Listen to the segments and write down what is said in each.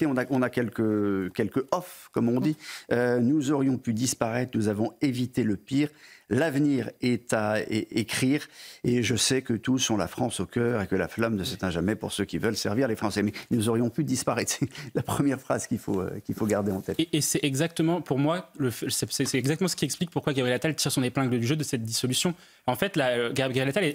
On a quelques off, comme on dit. Nous aurions pu disparaître, nous avons évité le pire. L'avenir est à écrire et je sais que tous ont la France au cœur et que la flamme ne s'éteint jamais pour ceux qui veulent servir les Français. Mais nous aurions pu disparaître. C'est la première phrase qu'il faut garder en tête. Et c'est exactement, pour moi, c'est exactement ce qui explique pourquoi Gabriel Attal tire son épingle du jeu de cette dissolution. En fait, Gabriel Attal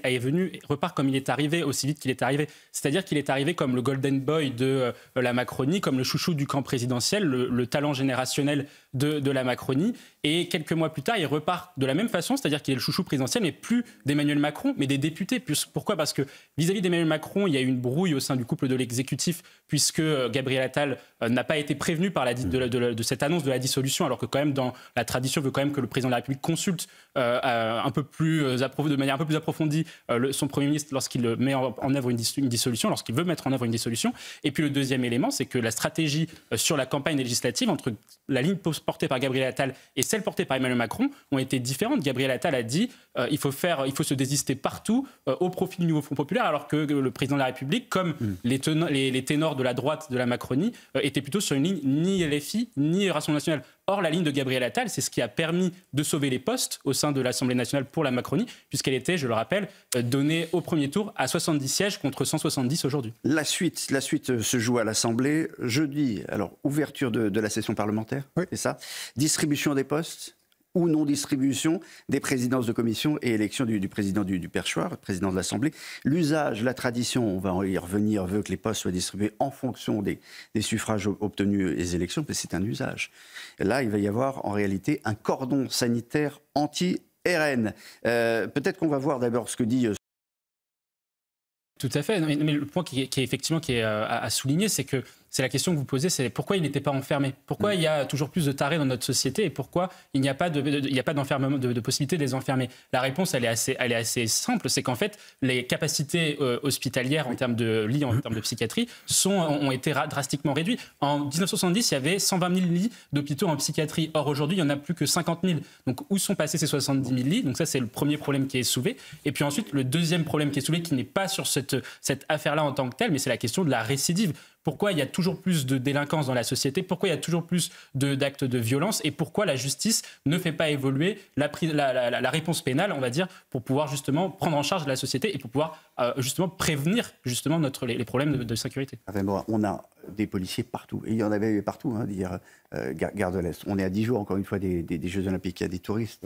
repart comme il est arrivé, aussi vite qu'il est arrivé. C'est-à-dire qu'il est arrivé comme le golden boy de la Macronie, comme le chouchou du camp présidentiel, le talent générationnel de la Macronie. Et quelques mois plus tard, il repart de la même façon, c'est-à-dire qu'il est le chouchou présidentiel, mais plus d'Emmanuel Macron, mais des députés. Pourquoi ? Parce que vis-à-vis d'Emmanuel Macron, il y a eu une brouille au sein du couple de l'exécutif, puisque Gabriel Attal n'a pas été prévenu de cette annonce de la dissolution, alors que quand même, dans la tradition, veut quand même que le président de la République consulte de manière un peu plus approfondie son Premier ministre lorsqu'il met en œuvre une dissolution, lorsqu'il veut mettre en œuvre une dissolution. Et puis le deuxième élément, c'est que la stratégie sur la campagne législative, entre la ligne portée par Gabriel Attal et celle portée par Emmanuel Macron, ont été différentes. Gabriel Attal a dit il faut se désister partout au profit du nouveau Front populaire, alors que le président de la République, comme les ténors de la droite de la Macronie, était plutôt sur une ligne ni LFI ni Rassemblement national. Or, la ligne de Gabriel Attal, c'est ce qui a permis de sauver les postes au sein de l'Assemblée nationale pour la Macronie, puisqu'elle était, je le rappelle, donnée au premier tour à 70 sièges contre 170 aujourd'hui. La suite se joue à l'Assemblée. Jeudi, alors, ouverture de la session parlementaire, oui. C'est ça. Distribution des postes ou non-distribution des présidences de commission et élection du président du perchoir, président de l'Assemblée. L'usage, la tradition, on va y revenir, veut que les postes soient distribués en fonction des suffrages obtenus des élections, mais c'est un usage. Et là, il va y avoir en réalité un cordon sanitaire anti-RN. Peut-être qu'on va voir d'abord ce que dit... Tout à fait. Mais le point qui est à souligner, c'est que c'est la question que vous posez, c'est pourquoi il n'était pas enfermé ? Pourquoi il y a toujours plus de tarés dans notre société et pourquoi il n'y a pas d'enfermement, de possibilité de les enfermer ? La réponse, elle est assez simple, c'est qu'en fait, les capacités hospitalières en termes de lits, en termes de psychiatrie, ont été drastiquement réduites. En 1970, il y avait 120 000 lits d'hôpitaux en psychiatrie. Or, aujourd'hui, il n'y en a plus que 50 000. Donc, où sont passés ces 70 000 lits ? Donc ça, c'est le premier problème qui est soulevé. Et puis ensuite, le deuxième problème qui est soulevé, qui n'est pas sur cette affaire-là en tant que telle, mais c'est la question de la récidive. Pourquoi il y a toujours plus de délinquance dans la société ? Pourquoi il y a toujours plus d'actes de violence ? Et pourquoi la justice ne fait pas évoluer la réponse pénale, on va dire, pour pouvoir justement prendre en charge la société et pour pouvoir justement prévenir justement les problèmes de sécurité ? On a des policiers partout. Et il y en avait partout, dire Gare de l'Est. On est à 10 jours, encore une fois, des Jeux Olympiques. Il y a des touristes,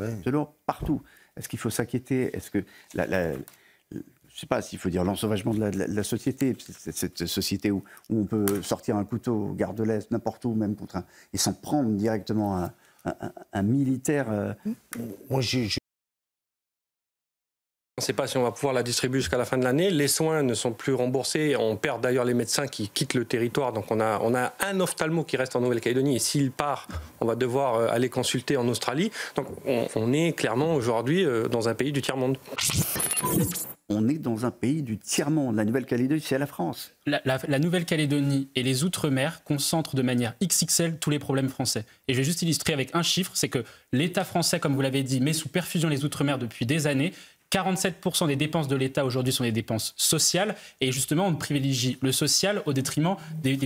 partout. Est-ce qu'il faut s'inquiéter ? Est-ce que je ne sais pas s'il faut dire l'ensauvagement de la société, cette société où on peut sortir un couteau, Gare de l'Est, n'importe où, même contre et s'en prendre directement à un militaire. Moi, on ne sait pas si on va pouvoir la distribuer jusqu'à la fin de l'année. Les soins ne sont plus remboursés. On perd d'ailleurs les médecins qui quittent le territoire. Donc on a un ophtalmo qui reste en Nouvelle-Calédonie. Et s'il part, on va devoir aller consulter en Australie. Donc on est clairement aujourd'hui dans un pays du tiers-monde. On est dans un pays du tiers-monde. La Nouvelle-Calédonie, c'est la France. La Nouvelle-Calédonie et les Outre-mer concentrent de manière XXL tous les problèmes français. Et je vais juste illustrer avec un chiffre, c'est que l'État français, comme vous l'avez dit, met sous perfusion les Outre-mer depuis des années. 47% des dépenses de l'État aujourd'hui sont des dépenses sociales et justement on privilégie le social au détriment des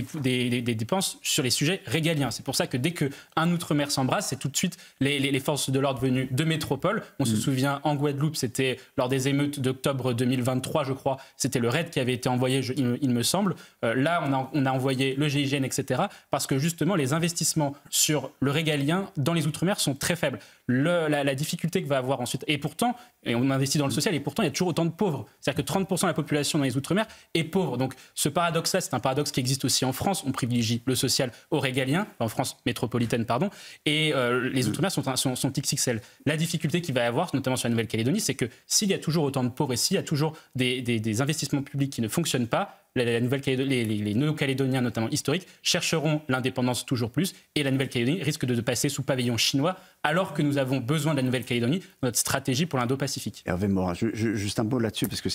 dépenses sur les sujets régaliens. C'est pour ça que dès qu'un Outre-mer s'embrasse, c'est tout de suite les forces de l'ordre venues de métropole. On se souvient en Guadeloupe, c'était lors des émeutes d'octobre 2023, je crois, c'était le RAID qui avait été envoyé, il me semble. Là, on a envoyé le GIGN, etc. parce que justement les investissements sur le régalien dans les Outre-mer sont très faibles. La difficulté que va avoir ensuite, et pourtant, et on investit dans le social, et pourtant il y a toujours autant de pauvres. C'est-à-dire que 30% de la population dans les Outre-mer est pauvre. Donc ce paradoxe-là, c'est un paradoxe qui existe aussi en France. On privilégie le social au régalien, en France métropolitaine, pardon, et les Outre-mer sont XXL. La difficulté qu'il va y avoir, notamment sur la Nouvelle-Calédonie, c'est que s'il y a toujours autant de pauvres et s'il y a toujours des investissements publics qui ne fonctionnent pas, les Néo-Calédoniens, notamment historiques, chercheront l'indépendance toujours plus et la Nouvelle-Calédonie risque de passer sous pavillon chinois alors que nous avons besoin de la Nouvelle-Calédonie dans notre stratégie pour l'Indo-Pacifique. Hervé Morin, juste un mot là-dessus parce que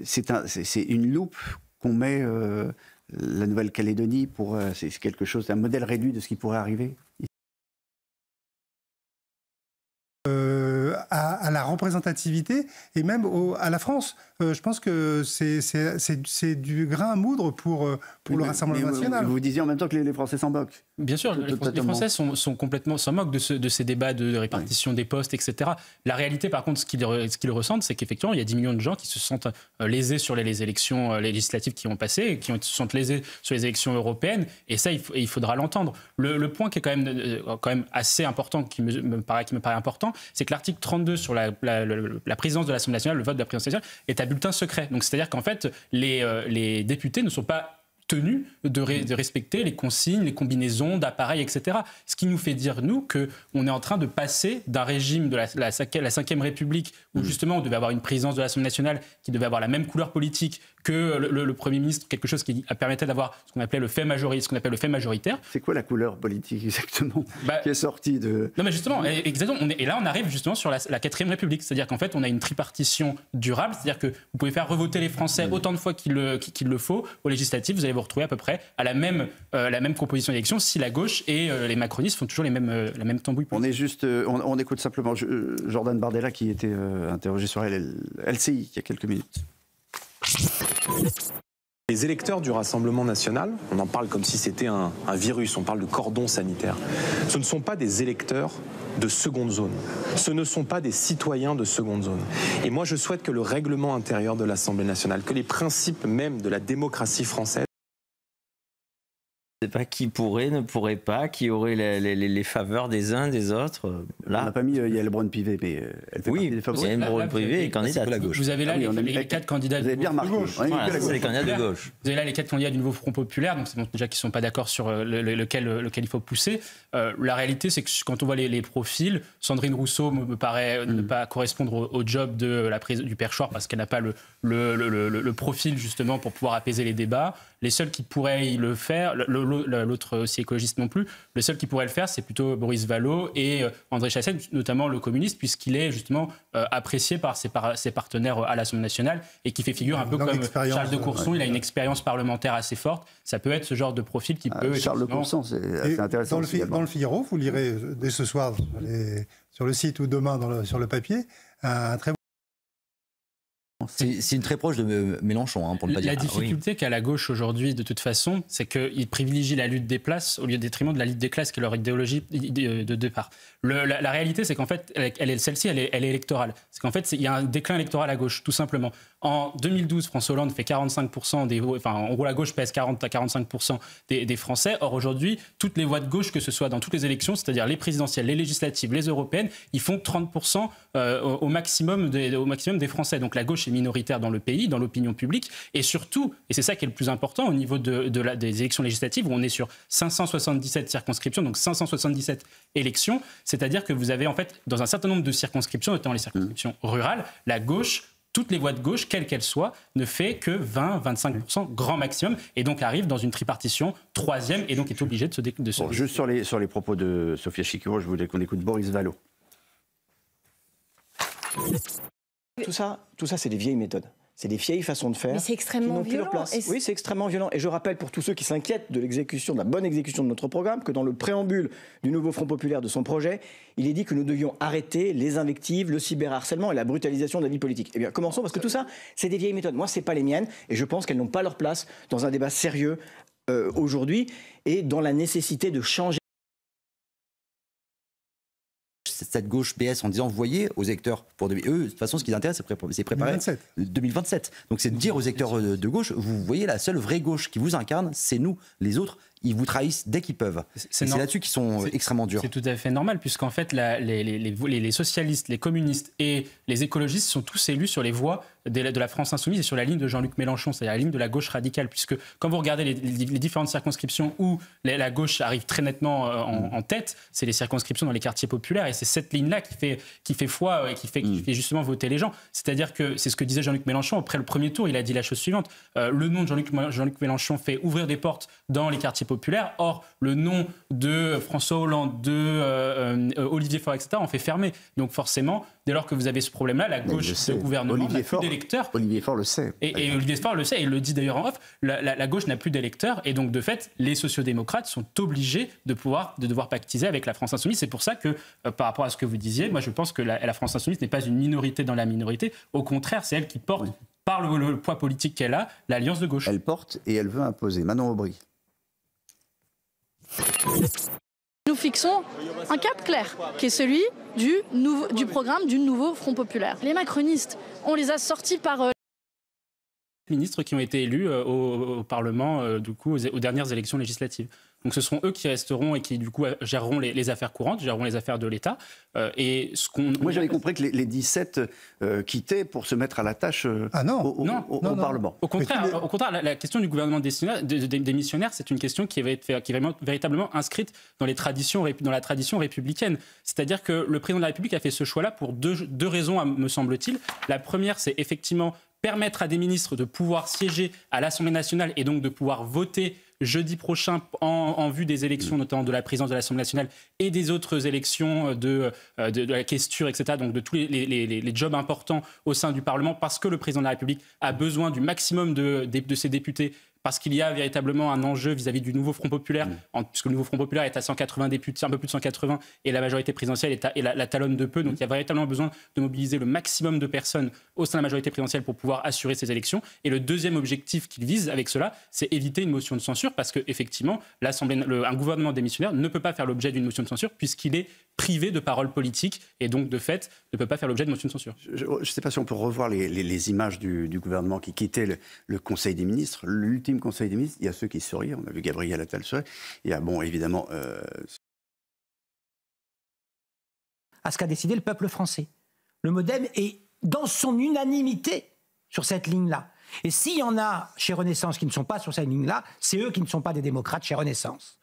c'est une loupe qu'on met la Nouvelle-Calédonie pour c'est quelque chose, un modèle réduit de ce qui pourrait arriver. À la représentativité et même à la France. Je pense que c'est du grain à moudre pour le Rassemblement national. Vous disiez en même temps que les Français s'en moquent. Bien sûr, les Français s'en moquent de ces débats de répartition des postes, etc. La réalité, par contre, ce qu'ils ressentent, c'est qu'effectivement, il y a 10 millions de gens qui se sentent lésés sur les élections législatives qui ont passé, et qui se sentent lésés sur les élections européennes, et ça, il faudra l'entendre. Le point qui est quand même assez important, qui me paraît important, c'est que l'article 32 sur la présidence de l'Assemblée nationale, le vote de la présidence nationale, est à bulletin secret. Donc c'est-à-dire qu'en fait, les députés ne sont pas tenus de respecter les consignes, les combinaisons d'appareils, etc. Ce qui nous fait dire, nous, qu'on est en train de passer d'un régime de la 5e République, où justement on devait avoir une présidence de l'Assemblée nationale qui devait avoir la même couleur politique que le Premier ministre, quelque chose qui permettait d'avoir ce qu'on appelle le fait majoritaire. C'est quoi la couleur politique exactement qui est sortie de... Non mais justement, exactement. Et là on arrive justement sur la 4e République, c'est-à-dire qu'en fait on a une tripartition durable, c'est-à-dire que vous pouvez faire revoter les Français autant de fois qu'il le faut aux législatives, vous allez vous retrouver à peu près à la même composition d'élection si la gauche et les macronistes font toujours la même tambouille. On écoute simplement Jordan Bardella qui était interrogé sur LCI il y a quelques minutes. Les électeurs du Rassemblement national, on en parle comme si c'était un virus, on parle de cordon sanitaire. Ce ne sont pas des électeurs de seconde zone. Ce ne sont pas des citoyens de seconde zone. Et moi, je souhaite que le règlement intérieur de l'Assemblée nationale, que les principes même de la démocratie française, Je ne sais pas qui pourrait, ne pourrait pas, qui aurait les faveurs des uns, des autres. Là. On n'a pas mis Yael Braun-Pivet, mais elle fait partie des favoris. Yael Braun-Pivet est candidate. C'est la gauche. Vous avez là les 4 candidats. Vous avez bien remarqué. Voilà, c'est les candidats de gauche. Vous avez là les 4 candidats du nouveau Front populaire, donc c'est déjà qu'ils ne sont pas d'accord sur lequel il faut pousser. La réalité, c'est que quand on voit les profils, Sandrine Rousseau me paraît ne pas correspondre au job du perchoir parce qu'elle n'a pas le profil justement pour pouvoir apaiser les débats. Les seuls qui pourraient le faire, l'autre aussi écologiste non plus, le seul qui pourrait le faire, c'est plutôt Boris Vallaud et André Chassaigne, notamment le communiste, puisqu'il est justement apprécié par ses partenaires à l'Assemblée nationale et qui fait figure un peu comme Charles de Courson. Il a une expérience parlementaire assez forte. Ça peut être ce genre de profil qui peut... Charles de Courson, c'est assez intéressant. Dans le Figaro, vous lirez dès ce soir sur le site ou demain sur le papier, un très C'est une très proche de Mélenchon, pour ne pas dire. La difficulté qu'a la gauche aujourd'hui, de toute façon, c'est qu'ils privilégient la lutte des places au lieu détriment de la lutte des classes, qui est leur idéologie de départ. La réalité, c'est qu'en fait, celle-ci, elle est électorale. C'est qu'en fait, il y a un déclin électoral à gauche, tout simplement. En 2012, François Hollande fait 45% en gros, la gauche pèse 40 à 45% des Français. Or, aujourd'hui, toutes les voix de gauche, que ce soit dans toutes les élections, c'est-à-dire les présidentielles, les législatives, les européennes, ils font 30% au maximum des Français. Donc, la gauche est minoritaire dans le pays, dans l'opinion publique. Et surtout, et c'est ça qui est le plus important, au niveau des élections législatives, où on est sur 577 circonscriptions, donc 577 élections. C'est-à-dire que vous avez, en fait, dans un certain nombre de circonscriptions, notamment les circonscriptions rurales, la gauche, toutes les voix de gauche, quelles qu'elles soient, ne fait que 20-25% grand maximum, et donc arrive dans une tripartition troisième, et donc est obligé de se... Juste sur les propos de Sophia Chikiro, je voulais qu'on écoute Boris Vallaud. Tout ça, c'est des vieilles méthodes. C'est des vieilles façons de faire. Mais c'est extrêmement violent. Oui, c'est extrêmement violent. Et je rappelle pour tous ceux qui s'inquiètent de la bonne exécution de notre programme, que dans le préambule du nouveau Front populaire de son projet, il est dit que nous devions arrêter les invectives, le cyberharcèlement et la brutalisation de la vie politique. Eh bien, commençons, parce que tout ça, c'est des vieilles méthodes. Moi, c'est pas les miennes, et je pense qu'elles n'ont pas leur place dans un débat sérieux aujourd'hui, et dans la nécessité de changer. Cette gauche PS en disant, vous voyez, aux électeurs, eux, de toute façon, ce qui les intéresse, c'est préparer 2027. Donc c'est de dire aux électeurs de gauche, vous voyez, la seule vraie gauche qui vous incarne, c'est nous. Les autres, ils vous trahissent dès qu'ils peuvent. C'est là-dessus qu'ils sont extrêmement durs. C'est tout à fait normal, puisqu'en fait, les socialistes, les communistes et les écologistes sont tous élus sur les voies de la France insoumise et sur la ligne de Jean-Luc Mélenchon, c'est-à-dire la ligne de la gauche radicale, puisque quand vous regardez les différentes circonscriptions où la gauche arrive très nettement en tête, c'est les circonscriptions dans les quartiers populaires, et c'est cette ligne-là qui fait foi et qui fait justement voter les gens. C'est-à-dire que c'est ce que disait Jean-Luc Mélenchon après le premier tour, il a dit la chose suivante, le nom de Jean-Luc Mélenchon fait ouvrir des portes dans les quartiers populaire. Or, le nom de François Hollande, de Olivier Faure, etc., on fait fermer. Donc forcément, dès lors que vous avez ce problème-là, la gauche de gouvernement n'a plus d'électeurs. d'électeurs. Olivier Faure le sait. Et Olivier Faure le sait, et il le dit d'ailleurs en off, la gauche n'a plus d'électeurs, et donc de fait, les sociodémocrates sont obligés de devoir pactiser avec la France Insoumise. C'est pour ça que, par rapport à ce que vous disiez, moi je pense que la France Insoumise n'est pas une minorité dans la minorité. Au contraire, c'est elle qui porte, par le poids politique qu'elle a, l'alliance de gauche. Elle porte et elle veut imposer. Manon Aubry. Nous fixons un cap clair, qui est celui du programme du nouveau Front populaire. Les macronistes, on les a sortis par... ministres qui ont été élus au Parlement du coup, aux dernières élections législatives. Donc ce seront eux qui resteront et qui du coup géreront les affaires courantes, géreront les affaires de l'État. Moi j'avais compris que les 17 quittaient pour se mettre à la tâche au Parlement. Au contraire, la question du gouvernement démissionnaire, c'est une question qui va être véritablement inscrite dans la tradition républicaine. C'est-à-dire que le président de la République a fait ce choix-là pour deux raisons, me semble-t-il. La première, c'est effectivement permettre à des ministres de pouvoir siéger à l'Assemblée nationale et donc de pouvoir voter jeudi prochain en vue des élections, notamment de la présidence de l'Assemblée nationale et des autres élections de la questure, etc., donc de tous les jobs importants au sein du Parlement, parce que le président de la République a besoin du maximum de ses députés, parce qu'il y a véritablement un enjeu vis-à-vis du nouveau Front populaire, puisque le nouveau Front populaire est à 180 députés, un peu plus de 180, et la majorité présidentielle la talonne de peu. Donc il y a véritablement besoin de mobiliser le maximum de personnes au sein de la majorité présidentielle pour pouvoir assurer ces élections. Et le deuxième objectif qu'il vise avec cela, c'est éviter une motion de censure, parce qu'effectivement, un gouvernement démissionnaire ne peut pas faire l'objet d'une motion de censure, puisqu'il est privé de parole politique, et donc de fait ne peut pas faire l'objet de motion de censure. Je ne sais pas si on peut revoir les images du gouvernement qui quittait le Conseil des ministres. L'ultime Conseil des ministres, il y a ceux qui sourient, on a vu Gabriel Attal sourire, il y a évidemment... à ce qu'a décidé le peuple français. Le MoDem est dans son unanimité sur cette ligne-là. Et s'il y en a chez Renaissance qui ne sont pas sur cette ligne-là, c'est eux qui ne sont pas des démocrates chez Renaissance.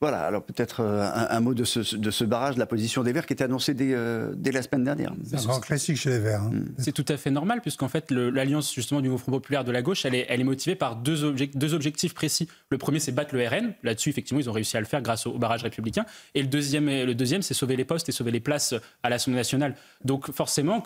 Voilà, alors peut-être un mot de ce barrage, de la position des Verts qui était annoncée dès la semaine dernière. C'est un grand classique chez les Verts. C'est tout à fait normal, puisqu'en fait, l'alliance justement du nouveau Front populaire de la gauche, elle est motivée par deux objectifs précis. Le premier, c'est battre le RN. Là-dessus, effectivement, ils ont réussi à le faire grâce au barrage républicain. Et le deuxième, c'est sauver les postes et sauver les places à l'Assemblée nationale. Donc forcément,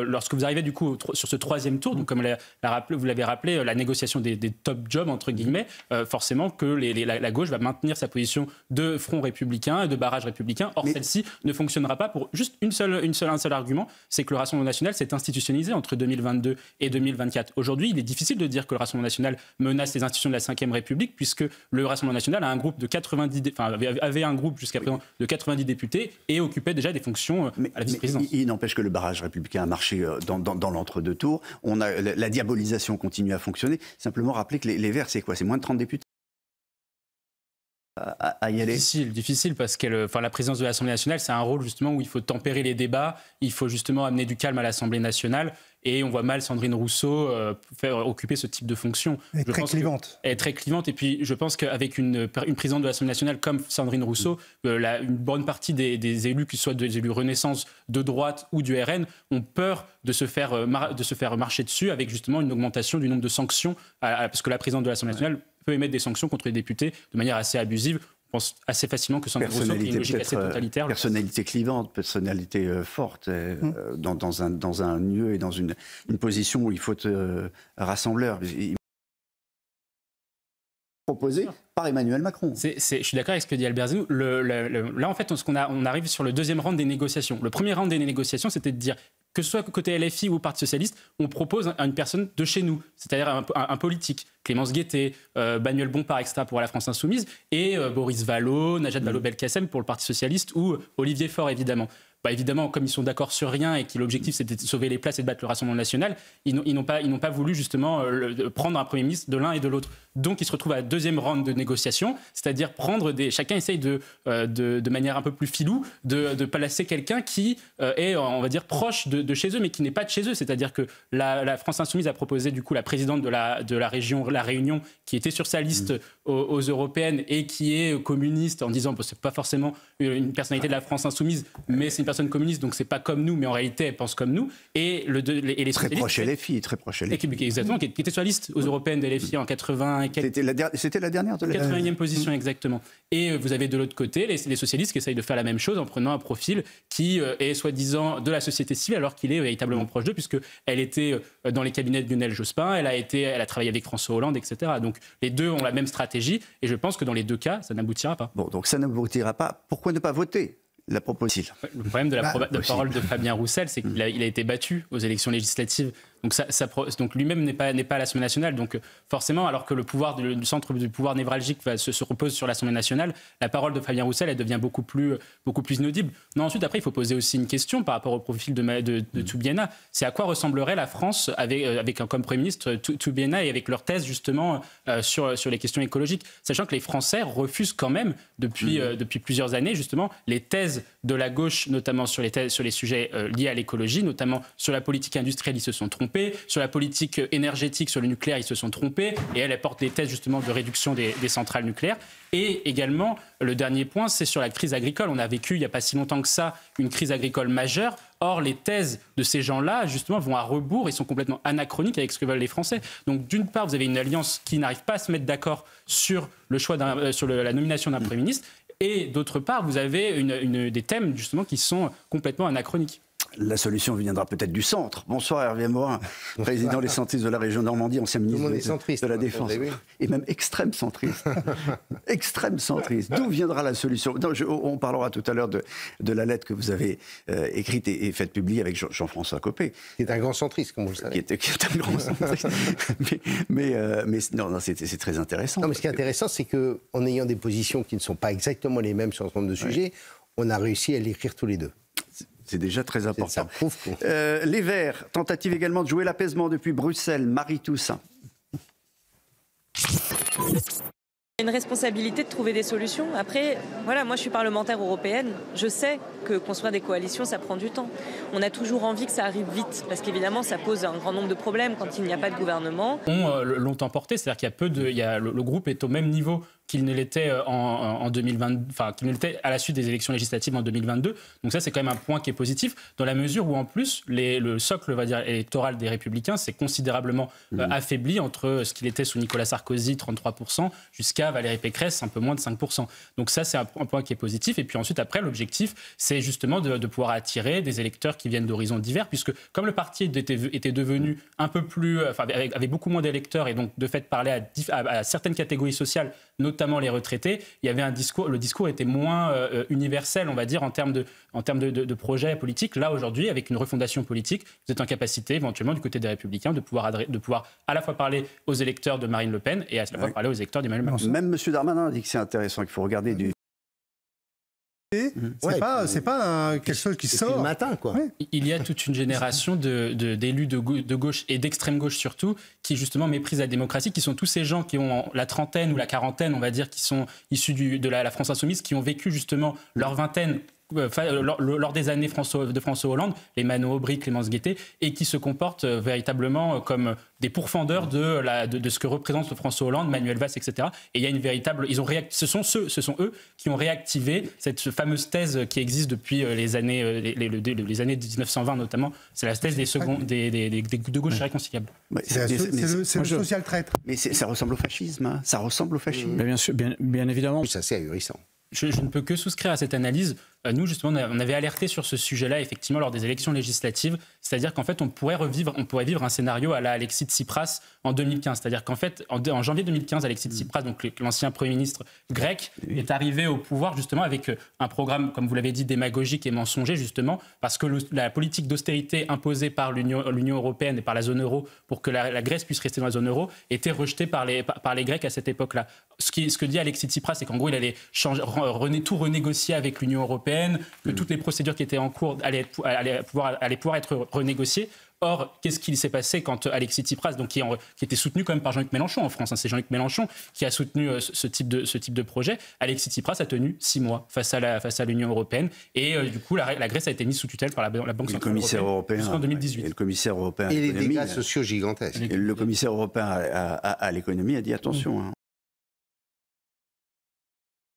lorsque vous arrivez du coup sur ce troisième tour, donc comme vous l'avez rappelé, la négociation des top jobs, entre guillemets, forcément que la gauche va maintenir sa position de front républicain et de barrage républicain. Or, celle-ci ne fonctionnera pas pour juste un seul argument, c'est que le Rassemblement national s'est institutionnalisé entre 2022 et 2024. Aujourd'hui, il est difficile de dire que le Rassemblement national menace les institutions de la Ve République, puisque le Rassemblement national a un groupe de 90, avait un groupe jusqu'à présent de 90 députés et occupait déjà des fonctions à la vice-présidence. Il n'empêche que le barrage républicain a marché dans l'entre-deux tours. La diabolisation continue à fonctionner. Simplement rappeler que les Verts, c'est quoi? C'est moins de 30 députés à y aller. Difficile parce que la présidence de l'Assemblée nationale, c'est un rôle justement où il faut tempérer les débats, il faut justement amener du calme à l'Assemblée nationale, et on voit mal Sandrine Rousseau occuper ce type de fonction. Elle est très clivante. Et puis je pense qu'avec une présidente de l'Assemblée nationale comme Sandrine Rousseau, une bonne partie des élus, qu'ils soient des élus Renaissance, de droite ou du RN, ont peur de se faire marcher dessus avec justement une augmentation du nombre de sanctions, parce que la présidente de l'Assemblée nationale peut émettre des sanctions contre les députés de manière assez abusive. On pense assez facilement que Sandrine Rousseau, qui est une logique assez totalitaire. Personnalité clivante, personnalité forte, dans un lieu et dans une position où il faut être rassembleur. Proposé par Emmanuel Macron. Je suis d'accord avec ce que dit Albert Zeno. Là, en fait, on arrive sur le deuxième round des négociations. Le premier round des négociations, c'était de dire que ce soit côté LFI ou Parti socialiste, on propose à une personne de chez nous, c'est-à-dire un politique. Clémence Guettet, Manuel Bompard, etc. pour la France Insoumise, et Boris Vallaud, Najat Vallaud-Belkacem pour le Parti socialiste, ou Olivier Faure, évidemment. Évidemment, comme ils sont d'accord sur rien et que l'objectif c'était de sauver les places et de battre le Rassemblement national, ils n'ont pas voulu justement prendre un Premier ministre de l'un et de l'autre. Donc ils se retrouvent à la deuxième round de négociation, c'est-à-dire chacun essaye de manière un peu plus filou de placer quelqu'un qui est, on va dire, proche de chez eux, mais qui n'est pas de chez eux. C'est-à-dire que la France Insoumise a proposé du coup la présidente de la région, la Réunion, qui était sur sa liste aux européennes et qui est communiste, en disant c'est pas forcément une personnalité de la France Insoumise, mais c'est une personne communiste, donc c'est pas comme nous, mais en réalité, elle pense comme nous. Et les très socialistes... proche LFI, très proche LFI. Exactement, qui était sur la liste aux européennes de LFI en 80... C'était la dernière de la 80e position, exactement. Et vous avez de l'autre côté les socialistes qui essayent de faire la même chose en prenant un profil qui est soi-disant de la société civile, alors qu'il est véritablement proche d'eux, puisqu'elle était dans les cabinets de Lionel Jospin, elle a travaillé avec François Hollande, etc. Donc les deux ont la même stratégie, et je pense que dans les deux cas, ça n'aboutira pas. Bon, donc ça n'aboutira pas. Pourquoi ne pas voter la proposition? Le problème de la parole de Fabien Roussel, c'est qu'il a été battu aux élections législatives. Donc lui-même n'est pas à l'Assemblée nationale. Donc forcément, alors que le centre du pouvoir névralgique se repose sur l'Assemblée nationale, la parole de Fabien Roussel, elle devient beaucoup plus inaudible. Non, ensuite, après, il faut poser aussi une question par rapport au profil de Toubiana. C'est à quoi ressemblerait la France avec comme Premier ministre Toubiana et avec leur thèse justement sur les questions écologiques, sachant que les Français refusent quand même depuis plusieurs années justement les thèses de la gauche, notamment sur les sujets liés à l'écologie, notamment sur la politique industrielle, ils se sont trompés. Sur la politique énergétique, sur le nucléaire, ils se sont trompés. Et elle apporte des thèses justement de réduction des centrales nucléaires. Et également, le dernier point, c'est sur la crise agricole. On a vécu, il n'y a pas si longtemps que ça, une crise agricole majeure. Or, les thèses de ces gens-là, justement, vont à rebours et sont complètement anachroniques avec ce que veulent les Français. Donc, d'une part, vous avez une alliance qui n'arrive pas à se mettre d'accord sur le choix sur la nomination d'un Premier ministre. Et d'autre part, vous avez des thèmes, justement, qui sont complètement anachroniques. La solution viendra peut-être du centre. Bonsoir Hervé Morin, président des centristes de la région Normandie, ancien ministre de la Défense. Oui. Et même extrême centriste. Extrême centriste. D'où viendra la solution? On parlera tout à l'heure de la lettre que vous avez écrite et faite publier avec Jean-François Copé. Qui est un grand centriste, comme vous le savez. Qui est un grand centriste. mais non, c'est très intéressant. Non, mais ce qui est intéressant, c'est qu'en ayant des positions qui ne sont pas exactement les mêmes sur un certain nombre de sujets, on a réussi à l'écrire tous les deux. C'est déjà très important. Les Verts, tentative également de jouer l'apaisement depuis Bruxelles. Marie Toussaint. Une responsabilité de trouver des solutions. Après, voilà, moi je suis parlementaire européenne, je sais que construire des coalitions, ça prend du temps. On a toujours envie que ça arrive vite, parce qu'évidemment, ça pose un grand nombre de problèmes quand il n'y a pas de gouvernement. L'ont emporté, c'est-à-dire le groupe est au même niveau qu'il ne l'était en 2020, enfin qu'il ne l'était à la suite des élections législatives en 2022. Donc ça, c'est quand même un point qui est positif, dans la mesure où en plus le socle, on va dire, électoral des Républicains s'est considérablement affaibli entre ce qu'il était sous Nicolas Sarkozy, 33%, jusqu'à Valérie Pécresse, un peu moins de 5%. Donc ça, c'est un point qui est positif. Et puis ensuite, après, l'objectif, c'est justement de pouvoir attirer des électeurs qui viennent d'horizons divers, puisque comme le parti était devenu un peu plus, avait beaucoup moins d'électeurs et donc de fait parlait à certaines catégories sociales, notamment les retraités, il y avait le discours était moins universel, on va dire, en termes de projets politiques. Là, aujourd'hui, avec une refondation politique, vous êtes en capacité, éventuellement, du côté des Républicains, de pouvoir à la fois parler aux électeurs de Marine Le Pen et à la fois parler aux électeurs d'Emmanuel Macron. Même M. Darmanin a dit que c'est intéressant, qu'il faut regarder du... C'est pas quelque chose qui sort le matin, quoi. Ouais. Il y a toute une génération d'élus de gauche et d'extrême gauche surtout qui justement méprisent la démocratie, qui sont tous ces gens qui ont la trentaine ou la quarantaine, on va dire, qui sont issus de la France insoumise, qui ont vécu justement leur vingtaine lors des années de François Hollande, les Manon Aubry, Clémence Guettet, et qui se comportent véritablement comme des pourfendeurs de ce que représente François Hollande, Manuel Valls, etc. Et il y a une véritable... Ce sont eux qui ont réactivé cette fameuse thèse qui existe depuis les années 1920 notamment. C'est la thèse de gauche réconciliable. C'est le social traître. Mais ça ressemble au fascisme. Hein. Ça ressemble au fascisme. Bien sûr, bien évidemment. C'est assez ahurissant. Je ne peux que souscrire à cette analyse. Nous, justement, on avait alerté sur ce sujet-là, effectivement, lors des élections législatives. C'est-à-dire qu'en fait, on pourrait vivre un scénario à la Alexis Tsipras en 2015. C'est-à-dire qu'en fait, en janvier 2015, Alexis Tsipras, donc l'ancien Premier ministre grec, est arrivé au pouvoir, justement, avec un programme, comme vous l'avez dit, démagogique et mensonger, justement, parce que la politique d'austérité imposée par l'Union européenne et par la zone euro pour que la Grèce puisse rester dans la zone euro était rejetée par les Grecs à cette époque-là. Ce que dit Alexis Tsipras, c'est qu'en gros, il allait tout renégocier avec l'Union européenne, que toutes les procédures qui étaient en cours allaient pouvoir être renégociées. Or, qu'est-ce qui s'est passé quand Alexis Tsipras, donc qui était soutenu quand même par Jean-Luc Mélenchon en France, hein, c'est Jean-Luc Mélenchon qui a soutenu ce type de projet. Alexis Tsipras a tenu 6 mois face à l'Union européenne et du coup la Grèce a été mise sous tutelle par la Banque centrale européenne jusqu'en 2018. Et le commissaire européen et les dégâts sociaux gigantesques. Et le commissaire européen à l'économie a dit attention. Hein.